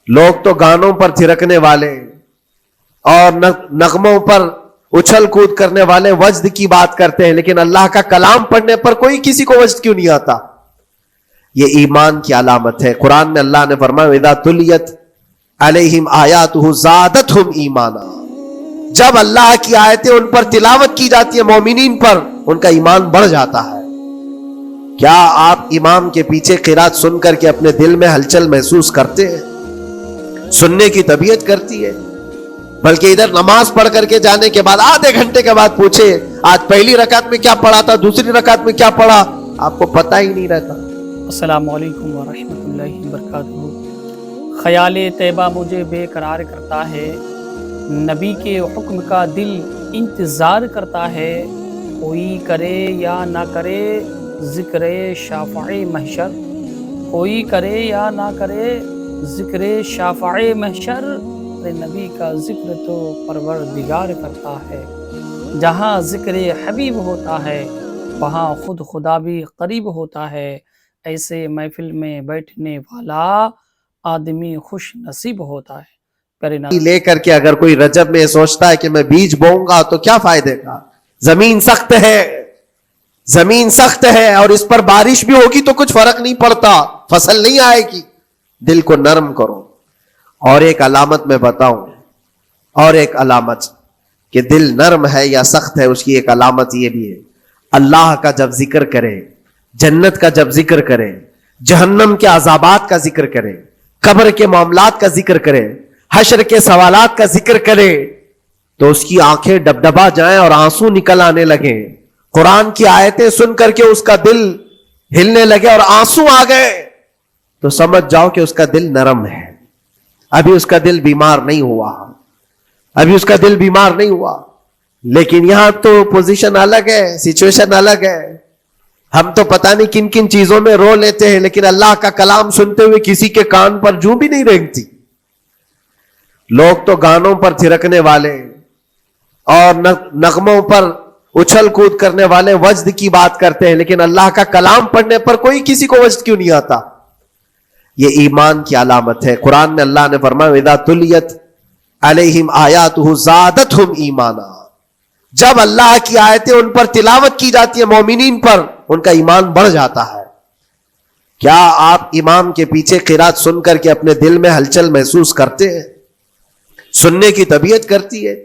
لوگ تو گانوں پر تھرکنے والے اور نغموں پر اچھل کود کرنے والے وجد کی بات کرتے ہیں، لیکن اللہ کا کلام پڑھنے پر کوئی کسی کو وجد کیوں نہیں آتا؟ یہ ایمان کی علامت ہے۔ قرآن میں اللہ نے فرمایا وَإِذَا تُلِيَتْ عَلَيْهِمْ آيَاتُهُ زَادَتْهُمْ ایمانا، جب اللہ کی آیتیں ان پر تلاوت کی جاتی ہے مومنین پر، ان کا ایمان بڑھ جاتا ہے۔ کیا آپ امام کے پیچھے قرات سن کر کے اپنے دل میں ہلچل محسوس کرتے ہیں؟ سننے کی طبیعت کرتی ہے؟ بلکہ ادھر نماز پڑھ کر کے جانے کے بعد آدھے گھنٹے کے بعد پوچھے آج پہلی رکعت میں کیا پڑھا تھا، دوسری رکعت میں کیا پڑھا، آپ کو پتہ ہی نہیں رہتا۔ السلام علیکم ورحمۃ اللہ وبرکاتہ۔ خیال طیبہ مجھے بے قرار کرتا ہے، نبی کے حکم کا دل انتظار کرتا ہے، کوئی کرے یا نہ کرے ذکر شافع محشر، کوئی کرے یا نہ کرے ذکر شافع محشر، نبی کا ذکر تو پروردگار کرتا ہے۔ جہاں ذکر حبیب ہوتا ہے وہاں خود خدا بھی قریب ہوتا ہے، ایسے محفل میں بیٹھنے والا آدمی خوش نصیب ہوتا ہے۔ لے کر کے اگر کوئی رجب میں سوچتا ہے کہ میں بیج بوؤں گا تو کیا فائدے کا؟ زمین سخت ہے، زمین سخت ہے اور اس پر بارش بھی ہوگی تو کچھ فرق نہیں پڑتا، فصل نہیں آئے گی۔ دل کو نرم کرو۔ اور ایک علامت میں بتاؤں، اور ایک علامت کہ دل نرم ہے یا سخت ہے، اس کی ایک علامت یہ بھی ہے، اللہ کا جب ذکر کرے، جنت کا جب ذکر کرے، جہنم کے عذابات کا ذکر کرے، قبر کے معاملات کا ذکر کرے، حشر کے سوالات کا ذکر کرے، تو اس کی آنکھیں ڈبڈبا جائیں اور آنسو نکل آنے لگیں۔ قرآن کی آیتیں سن کر کے اس کا دل ہلنے لگے اور آنسو آ گئے، تو سمجھ جاؤ کہ اس کا دل نرم ہے، ابھی اس کا دل بیمار نہیں ہوا، ابھی اس کا دل بیمار نہیں ہوا۔ لیکن یہاں تو پوزیشن الگ ہے، سچویشن الگ ہے، ہم تو پتہ نہیں کن کن چیزوں میں رو لیتے ہیں، لیکن اللہ کا کلام سنتے ہوئے کسی کے کان پر جوں بھی نہیں رینگتی۔ لوگ تو گانوں پر تھرکنے والے اور نغموں پر اچھل کود کرنے والے وجد کی بات کرتے ہیں، لیکن اللہ کا کلام پڑھنے پر کوئی کسی کو وجد کیوں نہیں آتا؟ یہ ایمان کی علامت ہے۔ قرآن میں اللہ نے فرمایا وَإِذَا تُلِيَتْ عَلَيْهِمْ آيَاتُهُ زَادَتْهُمْ ایمانا، جب اللہ کی آیتیں ان پر تلاوت کی جاتی ہے مومنین پر، ان کا ایمان بڑھ جاتا ہے۔ کیا آپ امام کے پیچھے قرات سن کر کے اپنے دل میں ہلچل محسوس کرتے ہیں؟ سننے کی طبیعت کرتی ہے؟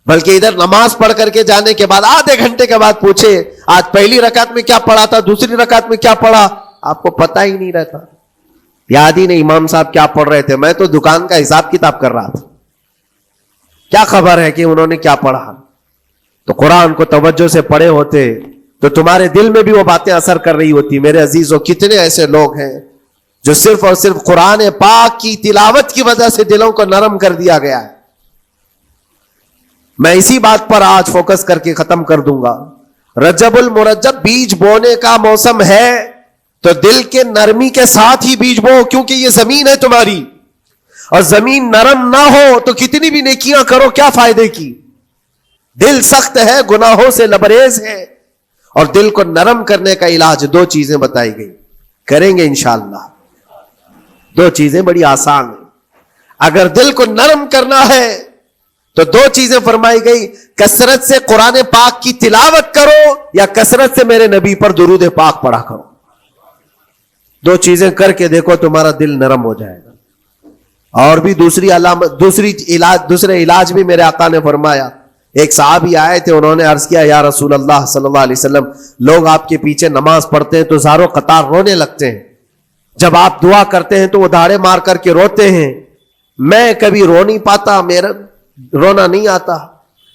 بلکہ ادھر نماز پڑھ کر کے جانے کے بعد آدھے گھنٹے کے بعد پوچھے آج پہلی رکعت میں کیا پڑھا تھا، دوسری رکعت میں کیا پڑھا، آپ کو پتہ ہی نہیں رہتا۔ یاد ہی نہیں امام صاحب کیا پڑھ رہے تھے، میں تو دکان کا حساب کتاب کر رہا تھا، کیا خبر ہے کہ انہوں نے کیا پڑھا؟ تو قرآن کو توجہ سے پڑھے ہوتے تو تمہارے دل میں بھی وہ باتیں اثر کر رہی ہوتی۔ میرے عزیزوں، کتنے ایسے لوگ ہیں جو صرف اور صرف قرآن پاک کی تلاوت کی وجہ سے دلوں کو نرم کر دیا گیا ہے۔ میں اسی بات پر آج فوکس کر کے ختم کر دوں گا۔ رجب المرجب بیج بونے کا موسم ہے تو دل کے نرمی کے ساتھ ہی بیج بو، کیونکہ یہ زمین ہے تمہاری، اور زمین نرم نہ ہو تو کتنی بھی نیکیاں کرو کیا فائدے کی؟ دل سخت ہے، گناہوں سے لبریز ہے، اور دل کو نرم کرنے کا علاج دو چیزیں بتائی گئی، کریں گے انشاءاللہ۔ دو چیزیں بڑی آسان ہیں، اگر دل کو نرم کرنا ہے تو دو چیزیں فرمائی گئی، کثرت سے قرآن پاک کی تلاوت کرو یا کثرت سے میرے نبی پر درود پاک پڑھا کرو۔ دو چیزیں کر کے دیکھو، تمہارا دل نرم ہو جائے گا۔ اور بھی دوسرے علاج بھی میرے آقا نے فرمایا۔ ایک صحابی آئے تھے، انہوں نے عرض کیا یا رسول اللہ صلی اللہ علیہ وسلم، لوگ آپ کے پیچھے نماز پڑھتے ہیں تو زاروں قطار رونے لگتے ہیں، جب آپ دعا کرتے ہیں تو وہ دھاڑے مار کر کے روتے ہیں، میں کبھی رو نہیں پاتا، میرا رونا نہیں آتا،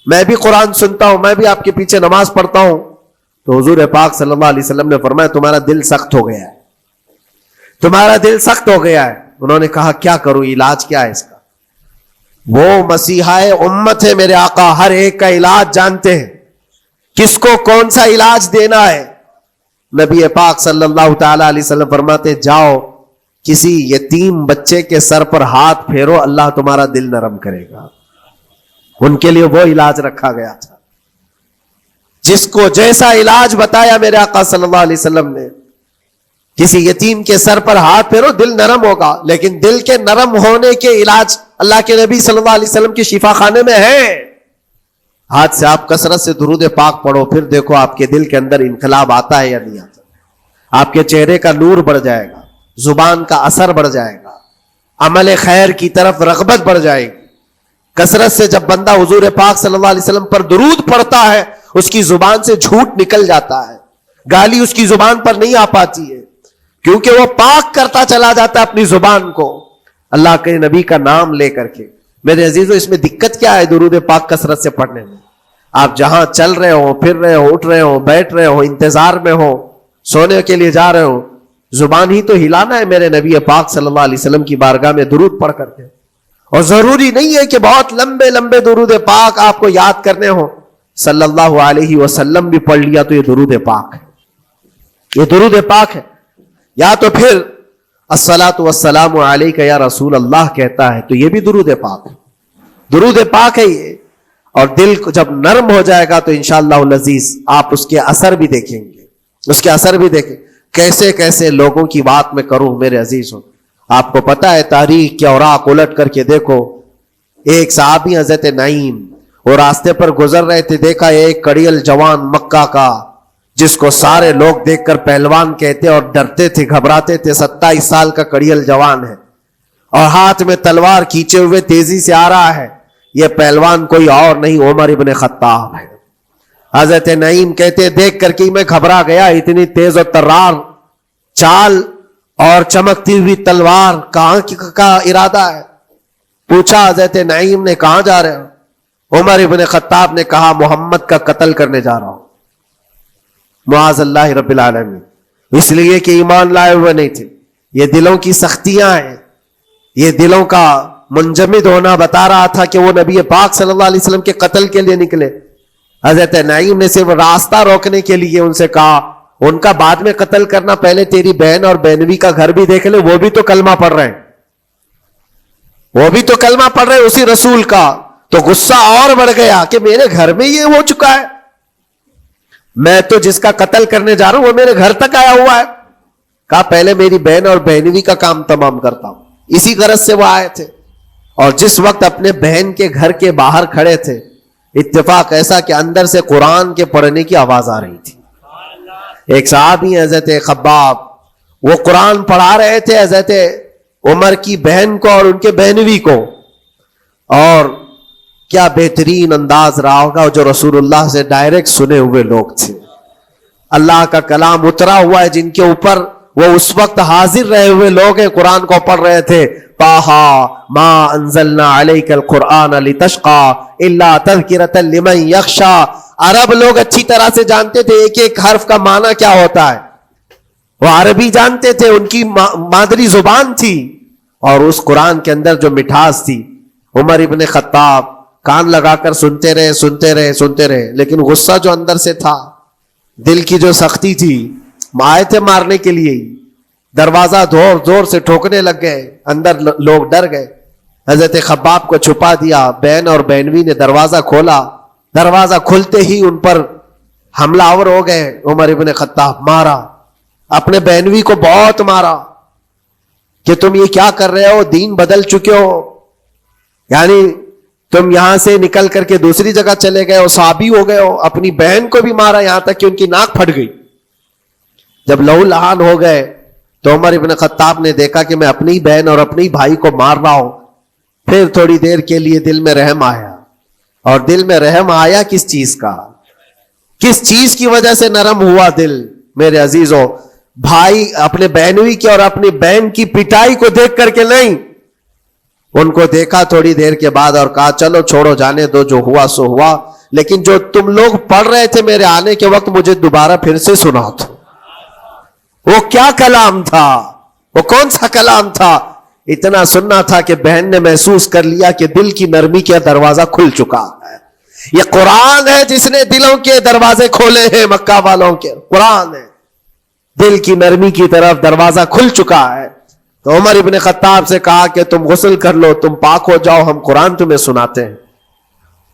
میں بھی قرآن سنتا ہوں، میں بھی آپ کے پیچھے نماز پڑھتا ہوں۔ تو حضور پاک صلی اللہ علیہ وسلم نے فرمایا تمہارا دل سخت ہو گیا ہے، تمہارا دل سخت ہو گیا ہے۔ انہوں نے کہا کیا کروں، علاج کیا ہے اس کا؟ وہ مسیحا امت ہے میرے آقا، ہر ایک کا علاج جانتے ہیں، کس کو کون سا علاج دینا ہے۔ نبی پاک صلی اللہ تعالی علیہ وسلم فرماتے جاؤ کسی یتیم بچے کے سر پر ہاتھ پھیرو، اللہ تمہارا دل نرم کرے گا۔ ان کے لیے وہ علاج رکھا گیا تھا، جس کو جیسا علاج بتایا میرے آقا صلی اللہ علیہ وسلم نے، کسی یتیم کے سر پر ہاتھ پھیرو دل نرم ہوگا، لیکن دل کے نرم ہونے کے علاج اللہ کے نبی صلی اللہ علیہ وسلم کے شفا خانے میں ہے۔ ہاتھ سے آپ کثرت سے درود پاک پڑھو، پھر دیکھو آپ کے دل کے اندر انقلاب آتا ہے یا نہیں آتا۔ آپ کے چہرے کا نور بڑھ جائے گا، زبان کا اثر بڑھ جائے گا، عمل خیر کی طرف رغبت بڑھ جائے گی۔ کثرت سے جب بندہ حضور پاک صلی اللہ علیہ وسلم پر درود پڑھتا ہے، اس کی زبان سے جھوٹ نکل جاتا ہے، گالی اس کی زبان پر نہیں آ پاتی ہے، کیونکہ وہ پاک کرتا چلا جاتا ہے اپنی زبان کو اللہ کے نبی کا نام لے کر کے۔ میرے عزیزو، اس میں دقت کیا ہے درود پاک کثرت سے پڑھنے میں؟ آپ جہاں چل رہے ہو، پھر رہے ہو، اٹھ رہے ہو، بیٹھ رہے ہو، انتظار میں ہو، سونے کے لیے جا رہے ہو، زبان ہی تو ہلانا ہے میرے نبی پاک صلی اللہ علیہ وسلم کی بارگاہ میں درود پڑھ کر کے۔ اور ضروری نہیں ہے کہ بہت لمبے لمبے درود پاک آپ کو یاد کرنے ہو، صلی اللہ علیہ وسلم بھی پڑھ لیا تو یہ درود پاک ہے، یہ درود پاک ہے۔ یا تو پھر الصلاۃ والسلام علیک یا رسول اللہ کہتا ہے تو یہ بھی درود پاک ہے، درود پاک ہے یہ۔ اور دل کو جب نرم ہو جائے گا تو انشاءاللہ العزیز آپ اس کے اثر بھی دیکھیں گے، اس کے اثر بھی دیکھیں۔ کیسے کیسے لوگوں کی بات میں کروں میرے عزیزوں، آپ کو پتا ہے تاریخ کے اوراق الٹ کر کے دیکھو۔ ایک صحابی حضرت نعیم وہ راستے پر گزر رہے تھے، دیکھا ایک کڑیل جوان مکہ کا جس کو سارے لوگ دیکھ کر پہلوان کہتے اور ڈرتے تھے، گھبراتے تھے، 27 سال کا کڑیل جوان ہے اور ہاتھ میں تلوار کھینچے ہوئے تیزی سے آ رہا ہے۔ یہ پہلوان کوئی اور نہیں عمر ابن خطاب ہے۔ حضرت نعیم کہتے دیکھ کر کے میں گھبرا گیا، اتنی تیز اور ترار چال اور چمکتی ہوئی تلوار، کہاں کا ارادہ ہے؟ پوچھا حضرت نعیم نے، کہاں جا رہے ہو؟ عمر ابن خطاب نے کہا محمد کا قتل کرنے جا رہا ہوں۔ معاذ اللہ رب العالمین، اس لیے کہ ایمان لائے ہوئے نہیں تھے۔ یہ دلوں کی سختیاں ہیں، یہ دلوں کا منجمد ہونا بتا رہا تھا کہ وہ نبی پاک صلی اللہ علیہ وسلم کے قتل کے لیے نکلے۔ حضرت نعیم نے صرف راستہ روکنے کے لیے ان سے کہا ان کا بعد میں قتل کرنا، پہلے تیری بہن اور بہنوی کا گھر بھی دیکھ لے، وہ بھی تو کلمہ پڑھ رہے ہیں، وہ بھی تو کلمہ پڑھ رہے ہیں اسی رسول کا۔ تو غصہ اور بڑھ گیا کہ میرے گھر میں یہ ہو چکا ہے، میں تو جس کا قتل کرنے جا رہا ہوں وہ میرے گھر تک آیا ہوا ہے۔ کہا پہلے میری بہن اور بہنوی کا کام تمام کرتا ہوں۔ اسی غرض سے وہ آئے تھے، اور جس وقت اپنے بہن کے گھر کے باہر کھڑے تھے، اتفاق ایسا کہ اندر سے قرآن کے پڑھنے کی آواز آ رہی تھی۔ ایک صحابی حضرت خباب، وہ قرآن پڑھا رہے تھے حضرت عمر کی بہن کو اور ان کے بہنوی کو، اور کیا بہترین انداز رہا ہوگا، جو رسول اللہ سے ڈائریکٹ سنے ہوئے لوگ تھے، اللہ کا کلام اترا ہوا ہے جن کے اوپر، وہ اس وقت حاضر رہے ہوئے لوگ ہیں، قرآن کو پڑھ رہے تھے۔ طٰہٰ ما انزلنا علیک القرآن لتشقی الا تذکرۃ لمن یخشی۔ عرب لوگ اچھی طرح سے جانتے تھے ایک ایک حرف کا معنی کیا ہوتا ہے، وہ عربی جانتے تھے، ان کی مادری زبان تھی، اور اس قرآن کے اندر جو مٹھاس تھی۔ عمر ابن خطاب کان لگا کر سنتے رہے سنتے رہے سنتے رہے، لیکن غصہ جو اندر سے تھا، دل کی جو سختی تھی، آئے تھے مارنے کے لیے، دروازہ زور زور سے ٹھوکنے لگ گئے، اندر لوگ ڈر گئے۔ حضرت خباب کو چھپا دیا، بہن اور بہنوی نے دروازہ کھولا، دروازہ کھلتے ہی ان پر حملہ آور ہو گئے۔ عمر ابن خطاب مارا، اپنے بہنوی کو بہت مارا کہ تم یہ کیا کر رہے ہو، دین بدل چکے ہو، یعنی تم یہاں سے نکل کر کے دوسری جگہ چلے گئے ہو، صحابی ہو گئے ہو۔ اپنی بہن کو بھی مارا، یہاں تک کہ ان کی ناک پھٹ گئی۔ جب لہو لہان ہو گئے تو عمر ابن خطاب نے دیکھا کہ میں اپنی بہن اور اپنی بھائی کو مار رہا ہوں۔ پھر تھوڑی دیر کے لیے دل میں رحم آیا، اور دل میں رحم آیا کس چیز کا، کس چیز کی وجہ سے نرم ہوا دل میرے عزیزوں؟ بھائی اپنے بہنوی کی اور اپنی بہن کی پٹائی کو دیکھ کر کے نہیں، ان کو دیکھا تھوڑی دیر کے بعد اور کہا چلو چھوڑو جانے دو، جو ہوا سو ہوا، لیکن جو تم لوگ پڑھ رہے تھے میرے آنے کے وقت مجھے دوبارہ پھر سے سنا دو۔ وہ کیا کلام تھا، وہ کون سا کلام تھا؟ اتنا سننا تھا کہ بہن نے محسوس کر لیا کہ دل کی نرمی کا دروازہ کھل چکا ہے۔ یہ قرآن ہے جس نے دلوں کے دروازے کھولے ہیں، مکہ والوں کے قرآن ہے، دل کی نرمی کی طرف دروازہ کھل چکا ہے۔ تو عمر ابن خطاب سے کہا کہ تم غسل کر لو، تم پاک ہو جاؤ، ہم قرآن تمہیں سناتے ہیں۔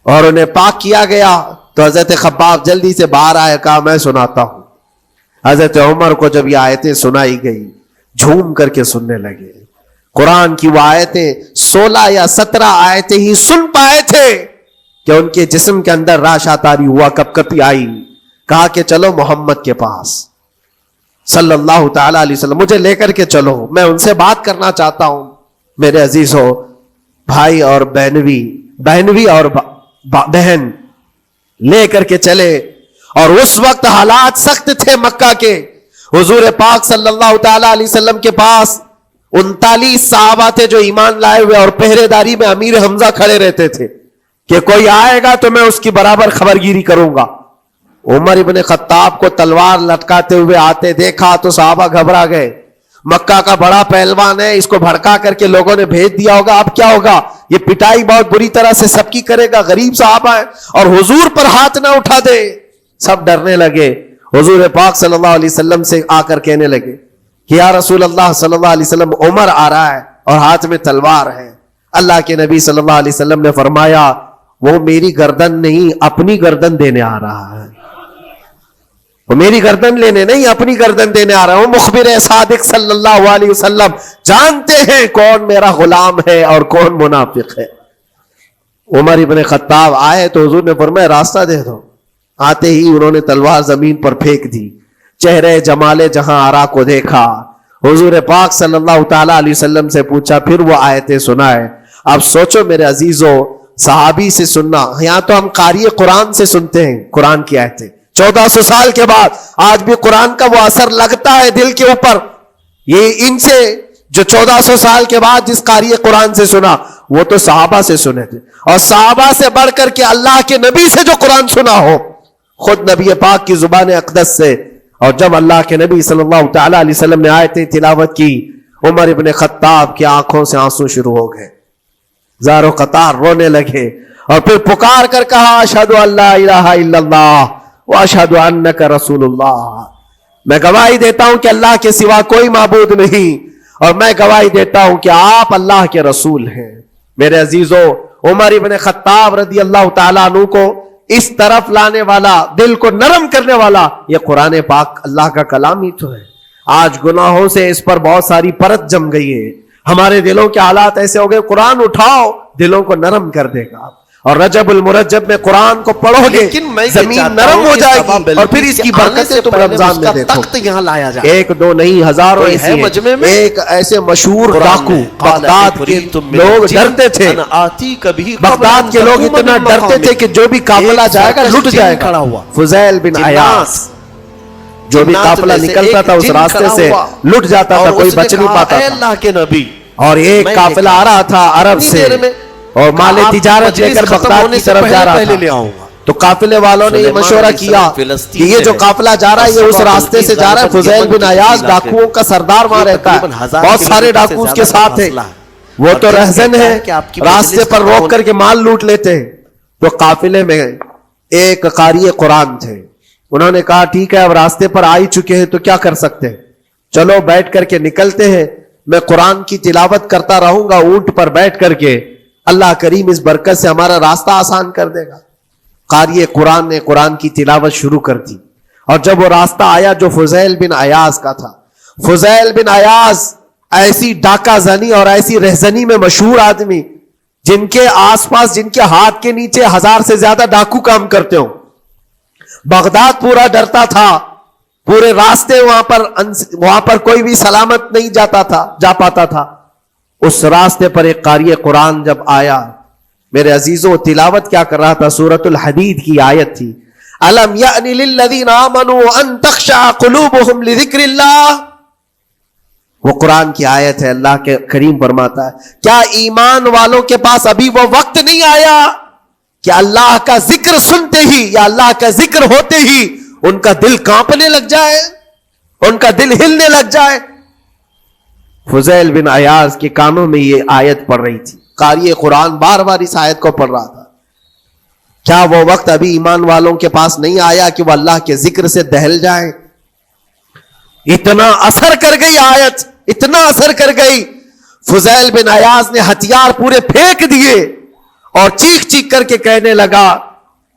اور انہیں پاک کیا گیا تو حضرت خباب جلدی سے باہر آئے، کہا میں سناتا ہوں۔ حضرت عمر کو جب یہ آیتیں سنائی گئی جھوم کر کے سننے لگے. قرآن کی وہ آیتیں 16 یا 17 آیتیں ہی سن پائے تھے کہ ان کے جسم کے اندر راشا تاری ہوا، کپ کپی آئی. کہا کہ چلو محمد کے پاس صلی اللہ تعالی علیہ وسلم، مجھے لے کر کے چلو، میں ان سے بات کرنا چاہتا ہوں. میرے عزیزو، بھائی اور بہنوی اور بہن لے کر کے چلے. اور اس وقت حالات سخت تھے مکہ کے. حضور پاک صلی اللہ تعالی علیہ وسلم کے پاس 39 صحابہ تھے جو ایمان لائے ہوئے، اور پہرے داری میں امیر حمزہ کھڑے رہتے تھے کہ کوئی آئے گا تو میں اس کی برابر خبرگیری کروں گا. عمر ابن خطاب کو تلوار لٹکاتے ہوئے آتے دیکھا تو صحابہ گھبرا گئے. مکہ کا بڑا پہلوان ہے، اس کو بھڑکا کر کے لوگوں نے بھیج دیا ہوگا، اب کیا ہوگا؟ یہ پٹائی بہت بری طرح سے سب کی کرے گا. غریب صحابہ ہے اور حضور پر ہاتھ نہ اٹھا دے. سب ڈرنے لگے. حضور پاک صلی اللہ علیہ وسلم سے آ کر کہنے لگے کہ یا رسول اللہ صلی اللہ علیہ وسلم، عمر آ رہا ہے اور ہاتھ میں تلوار ہے. اللہ کے نبی صلی اللہ علیہ وسلم نے فرمایا وہ میری گردن نہیں اپنی گردن دینے آ رہا ہے. وہ میری گردن لینے نہیں اپنی گردن دینے آ رہا ہے. وہ مخبر صادق صلی اللہ علیہ وسلم جانتے ہیں کون میرا غلام ہے اور کون منافق ہے. عمر ابن خطاب آئے تو حضور نے فرمایا راستہ دے دو. آتے ہی انہوں نے تلوار زمین پر پھینک دی. چہرے جمال جہاں آرا کو دیکھا. حضور پاک صلی اللہ تعالی علیہ وسلم سے پوچھا، پھر وہ آیتیں سنائے. اب سوچو میرے عزیزو، صحابی سے سننا، یہاں تو ہم قاری قرآن سے سنتے ہیں قرآن کی آیتیں. 1400 سال کے بعد آج بھی قرآن کا وہ اثر لگتا ہے دل کے اوپر. یہ ان سے جو 1400 سال کے بعد جس قاری قرآن سے سنا وہ تو صحابہ سے سنے تھے، اور صحابہ سے بڑھ کر کے اللہ کے نبی سے جو قرآن سنا ہو، خود نبی پاک کی زبان اقدس سے. اور جب اللہ کے نبی صلی اللہ تعالی علیہ وسلم نے آیتیں تلاوت کی، عمر ابن خطاب کی آنکھوں سے آنسو شروع ہو گئے. زارو قطار رونے لگے اور پھر پکار کر کہا اشہد ان لا الہ الا اللہ واشہد انک رسول اللہ. میں گواہی دیتا ہوں کہ اللہ کے سوا کوئی معبود نہیں، اور میں گواہی دیتا ہوں کہ آپ اللہ کے رسول ہیں. میرے عزیزو، عمر ابن خطاب رضی اللہ تعالیٰ عنہ کو اس طرف لانے والا، دل کو نرم کرنے والا، یہ قرآن پاک اللہ کا کلام ہی تو ہے. آج گناہوں سے اس پر بہت ساری پرت جم گئی ہے. ہمارے دلوں کے حالات ایسے ہو گئے، قرآن اٹھاؤ دلوں کو نرم کر دے گا. اور رجب المرجب میں قرآن کو پڑھو گے زمین نرم ہو جائے گی، اور پھر اس کی برکتیں تم رمضان میں دیکھو. یہاں لایا جائے، ایک دو نہیں ہزاروں ایسے ہیں. ایک ایسے مشہور ڈاکو، بغداد کے لوگ ڈرتے تھے. بغداد کے لوگ اتنا ڈرتے تھے کہ جو بھی قافلہ جائے گا لٹ جائے گا. فضیل بن عیاض، جو بھی قافلہ نکلتا تھا اس راستے سے لٹ جاتا تھا، کوئی بچ نہیں پاتا تھا. اللہ کے نبی، اور ایک قافلہ آ رہا تھا عرب سے اور مال تجارت لے کر بغداد کی طرف جا رہا تھا. تو قافلے والوں نے یہ مشورہ کیا کہ یہ جو قافلہ جا رہا ہے یہ اس راستے سے جا رہا ہے. فضیل بن عیاض ڈاکوؤں کا سردار وہاں رہتا ہے، بہت سارے ڈاکو اس کے ساتھ ہیں. وہ تو رہزن ہے، راستے پر روک کر کے مال لوٹ لیتے ہیں. تو قافلے میں ایک قاری قرآن تھے. انہوں نے کہا ٹھیک ہے اب راستے پر آ ہی چکے ہیں تو کیا کر سکتے ہیں، چلو بیٹھ کر کے نکلتے ہیں. میں قرآن کی تلاوت کرتا رہوں گا اونٹ پر بیٹھ کر کے، اللہ کریم اس برکت سے ہمارا راستہ آسان کر دے گا. قاری قرآن نے قرآن کی تلاوت شروع کر دی. اور جب وہ راستہ آیا جو فضیل بن عیاض کا تھا، فضیل بن عیاض ایسی ڈاکہ زنی اور ایسی رہزنی میں مشہور آدمی، جن کے آس پاس، جن کے ہاتھ کے نیچے 1000 سے زیادہ ڈاکو کام کرتے ہوں. بغداد پورا ڈرتا تھا، پورے راستے وہاں پر کوئی بھی سلامت نہیں جا پاتا تھا. اس راستے پر ایک قاری قرآن جب آیا، میرے عزیزوں تلاوت کیا کر رہا تھا؟ سورۃ الحدید کی آیت تھی، الم یأن للذین آمنوا ان تخشع قلوبهم لذکر اللہ. وہ قرآن کی آیت ہے. اللہ کے کریم فرماتا ہے کیا ایمان والوں کے پاس ابھی وہ وقت نہیں آیا کہ اللہ کا ذکر سنتے ہی یا اللہ کا ذکر ہوتے ہی ان کا دل کانپنے لگ جائے، ان کا دل ہلنے لگ جائے. فضیل بن عیاض کے کانوں میں یہ آیت پڑھ رہی تھی. قاری قرآن بار بار اس آیت کو پڑھ رہا تھا. کیا وہ وقت ابھی ایمان والوں کے پاس نہیں آیا کہ وہ اللہ کے ذکر سے دہل جائیں؟ اتنا اثر کر گئی آیت، اتنا اثر کر گئی. فضیل بن عیاض نے ہتھیار پورے پھینک دیے اور چیخ چیخ کر کے کہنے لگا